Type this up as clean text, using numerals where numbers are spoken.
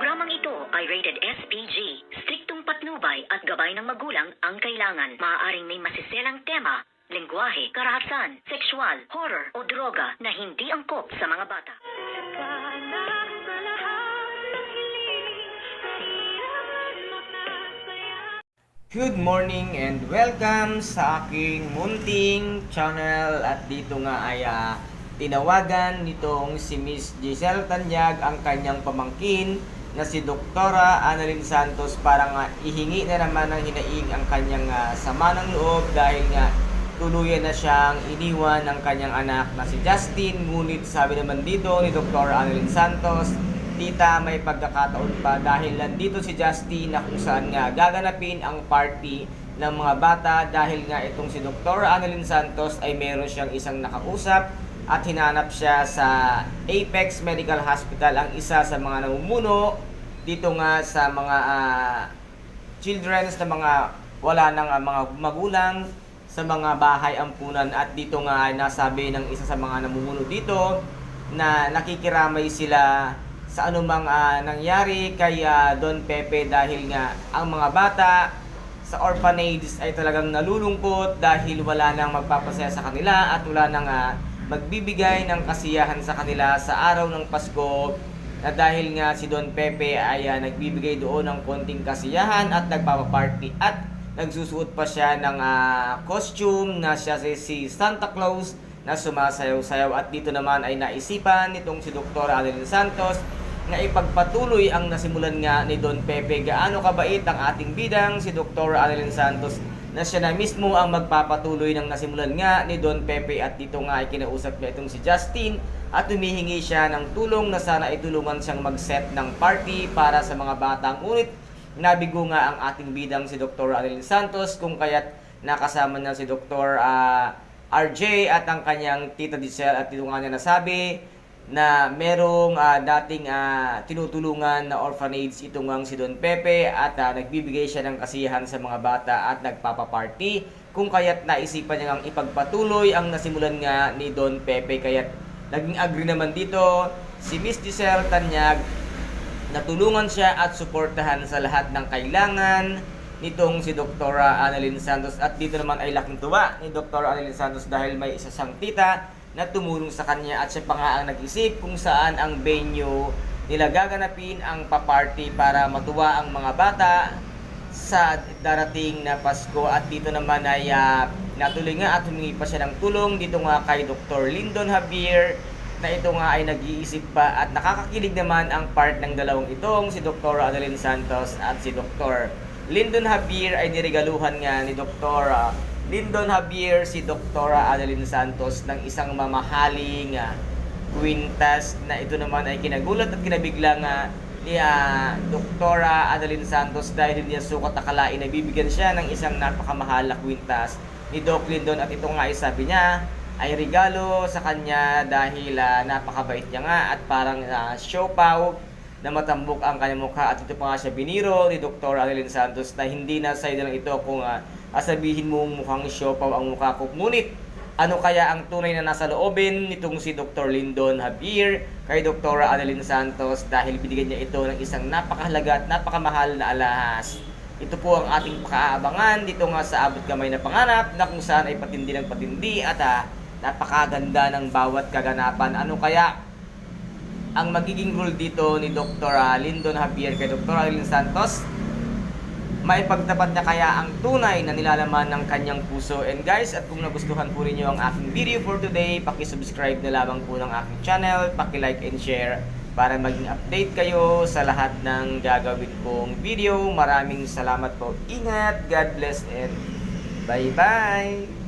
Programang ito ay rated SPG. Striktong patnubay at gabay ng magulang ang kailangan. Maaaring may masiselang tema, lengguwahe, karahasan, sexual, horror o droga na hindi angkop sa mga bata. Good morning and welcome sa aking munting channel. At dito nga ay tinawagan nitong si Miss Giselle Tanyag ang kanyang pamangkin na si Doktora Annalyn Santos para nga ihingi na naman ng hinaing ang kanyang sama ng loob dahil nga tuluyan na siyang iniwan ng kanyang anak na si Justin. Ngunit sabi naman dito ni Doktora Annalyn Santos, tita, may pagkakataon pa dahil nandito si Justin na kung saan nga gaganapin ang party ng mga bata dahil nga itong si Dr. Annalyn Santos ay meron siyang isang nakausap at hinanap siya sa Apex Medical Hospital, ang isa sa mga namumuno dito nga sa mga children, sa mga wala ng mga magulang sa mga bahay ampunan. At dito nga ay nasabi ng isa sa mga namumuno dito na nakikiramay sila sa anumang nangyari kay Don Pepe dahil nga ang mga bata sa orphanage ay talagang nalulungkot dahil wala nang magpapasaya sa kanila at wala nang magbibigay ng kasiyahan sa kanila sa araw ng Pasko, na dahil nga si Don Pepe ay nagbibigay doon ng konting kasiyahan at nagpapaparty at nagsusuot pa siya ng costume na siya si Santa Claus na sumasayaw-sayaw. At dito naman ay naisipan nitong si Dr. Annalyn Santos na ipagpatuloy ang nasimulan nga ni Don Pepe. Gaano kabait ang ating bidang si Dr. Annalyn Santos na siya na mismo ang magpapatuloy ng nasimulan nga ni Don Pepe. At dito nga ay kinausap niya itong si Justin at humihingi siya ng tulong na sana itulungan siyang mag-set ng party para sa mga bata. Ngunit nabigo nga ang ating bidang si Dr. Annalyn Santos kung kaya't nakasama niya si Dr. RJ at ang kanyang tita Giselle. At dito nga niya nasabi na merong dating tinutulungan na orphanage itong si Don Pepe at nagbibigay siya ng kasiyahan sa mga bata at nagpapaparty, kung kaya't naisipan niya ngang ipagpatuloy ang nasimulan nga ni Don Pepe. Kaya't naging agree naman dito si Miss Giselle Tanyag na tulungan siya at suportahan sa lahat ng kailangan nitong si Dr. Annalyn Santos. At dito naman ay laking tuwa ni Dr. Annalyn Santos dahil may isa siyang tita na tumulong sa kanya at siya pa nga ang nag-isip kung saan ang venue nila gaganapin ang paparty para matuwa ang mga bata sa darating na Pasko. At dito naman ay natuloy nga at humingi pa siya ng tulong dito nga kay Dr. Lyndon Javier, na ito nga ay nag-iisip pa at nakakakilig naman ang part ng dalawang itong si Dr. Annalyn Santos at si Dr. Lyndon Javier ay niregaluhan nga ni Dr. Lyndon Javier si Dr. Annalyn Santos ng isang mamahaling kwintas, na ito naman ay kinagulat at kinabigla nga ni Dr. Annalyn Santos dahil hindi niya sukat akalain na bibigyan siya ng isang napakamahal na kwintas ni Doc Lyndon. At ito nga ay sabi niya ay regalo sa kanya dahil napakabait niya nga at parang siopaw na matambok ang kanyang mukha. At ito pa nga siya biniro ni Dr. Annalyn Santos na hindi na side lang ito kung sabihin mo mukhang siopaw ang mukha ko. Ngunit ano kaya ang tunay na nasa loobin nitong si Dr. Lyndon Javier kay Dr. Annalyn Santos dahil binigyan niya ito ng isang napakahalaga at napakamahal na alahas. Ito po ang ating pakaabangan dito nga sa Abot Kamay na Panganap, na kung saan ay patindi ng patindi at napakaganda ng bawat kaganapan. Ano kaya ang magiging role dito ni Dr. Lyndon Javier kay Dr. Annalyn Santos? Maipagtapat niya kaya ang tunay na nilalaman ng kanyang puso? And guys, at kung nagustuhan po rinyo ang aking video for today, paki-subscribe na lamang po ng aking channel, paki-like and share para maging update kayo sa lahat ng gagawin kong video. Maraming salamat po. Ingat, God bless, and bye-bye!